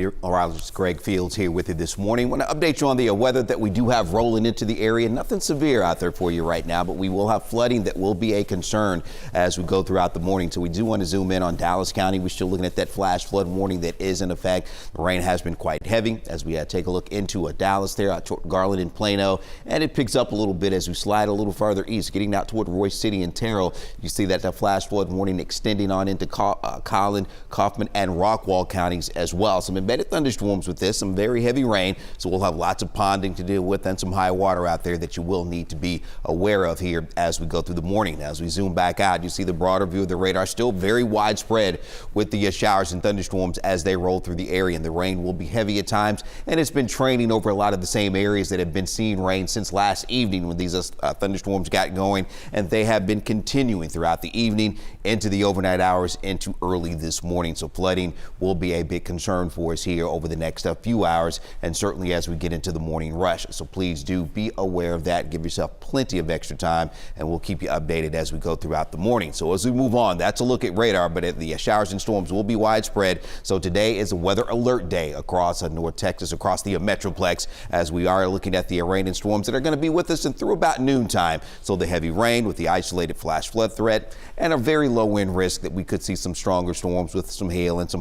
Meteorologist Greg Fields here with you this morning. I want to update you on the weather that we do have rolling into the area. Nothing severe out there for you right now, but we will have flooding that will be a concern as we go throughout the morning. So we do want to zoom in on Dallas County. We're still looking at that flash flood warning that is in effect. The rain has been quite heavy as we take a look into Dallas there, out toward Garland and Plano, and it picks up a little bit as we slide a little farther east, getting out toward Royce City and Terrell. You see that flash flood warning extending on into Collin, Kaufman, and Rockwall counties as well. Some embedded thunderstorms with this, some very heavy rain, so we'll have lots of ponding to deal with and some high water out there that you will need to be aware of here as we go through the morning. As we zoom back out, you see the broader view of the radar still very widespread with the showers and thunderstorms as they roll through the area, and the rain will be heavy at times, and it's been training over a lot of the same areas that have been seeing rain since last evening when these thunderstorms got going, and they have been continuing throughout the evening into the overnight hours into early this morning. So flooding will be a big concern for us here over the next few hours, and certainly as we get into the morning rush. So please do be aware of that. Give yourself plenty of extra time, and we'll keep you updated as we go throughout the morning. So as we move on, that's a look at radar, but the showers and storms will be widespread. So today is a weather alert day across North Texas, across the Metroplex, as we are looking at the rain and storms that are going to be with us and through about noontime. So the heavy rain with the isolated flash flood threat and a very low wind risk that we could see some stronger storms with some hail and some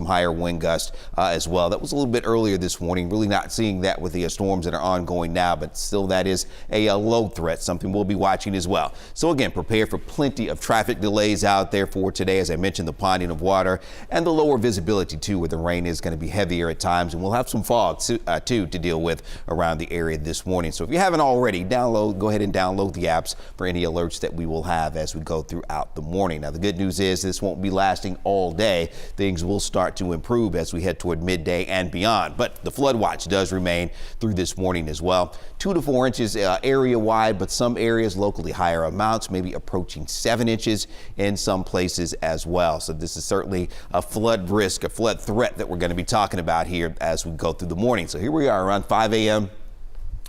higher wind gusts as well. That was a little bit earlier this morning. Really not seeing that with the storms that are ongoing now, but still that is a low threat, something we'll be watching as well. So again, prepare for plenty of traffic delays out there for today. As I mentioned, the ponding of water and the lower visibility too, where the rain is going to be heavier at times, and we'll have some fog too to deal with around the area this morning. So if you haven't already, go ahead and download the apps for any alerts that we will have as we go throughout the morning. Now the good news is this won't be lasting all day. Things will start to improve as we head toward midday and beyond, but the flood watch does remain through this morning as well. 2 to 4 inches area wide, but some areas locally higher amounts, maybe approaching 7 inches in some places as well. So this is certainly a flood risk, a flood threat that we're going to be talking about here as we go through the morning. So here we are around 5 a.m.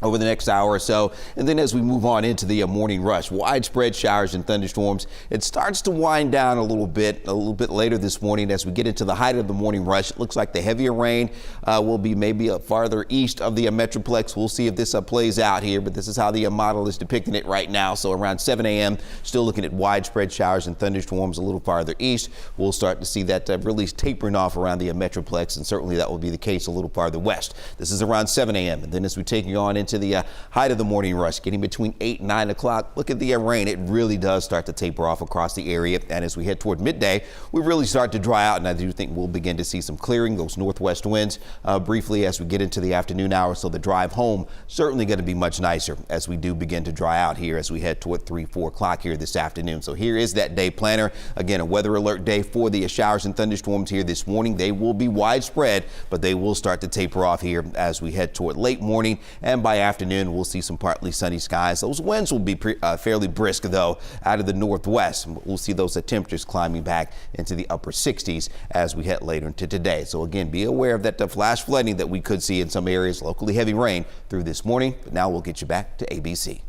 over the next hour or so, and then as we move on into the morning rush, widespread showers and thunderstorms. It starts to wind down a little bit later this morning as we get into the height of the morning rush. It looks like the heavier rain will be maybe farther east of the Metroplex. We'll see if this plays out here, but this is how the model is depicting it right now. So around 7 a.m., still looking at widespread showers and thunderstorms a little farther east. We'll start to see that really tapering off around the Metroplex, and certainly that will be the case a little farther west. This is around 7 a.m., and then as we take you on into the height of the morning rush, getting between 8 and 9 o'clock. Look at the rain. It really does start to taper off across the area. And as we head toward midday, we really start to dry out. And I do think we'll begin to see some clearing, those northwest winds briefly as we get into the afternoon hours. So the drive home certainly going to be much nicer as we do begin to dry out here as we head toward 3, 4 o'clock here this afternoon. So here is that day planner. Again, a weather alert day for the showers and thunderstorms here this morning. They will be widespread, but they will start to taper off here as we head toward late morning, and by afternoon we'll see some partly sunny skies. Those winds will be fairly brisk though out of the northwest. We'll see those temperatures climbing back into the upper 60s as we head later into today. So again, be aware of that flash flooding that we could see in some areas, locally heavy rain through this morning. But now we'll get you back to ABC.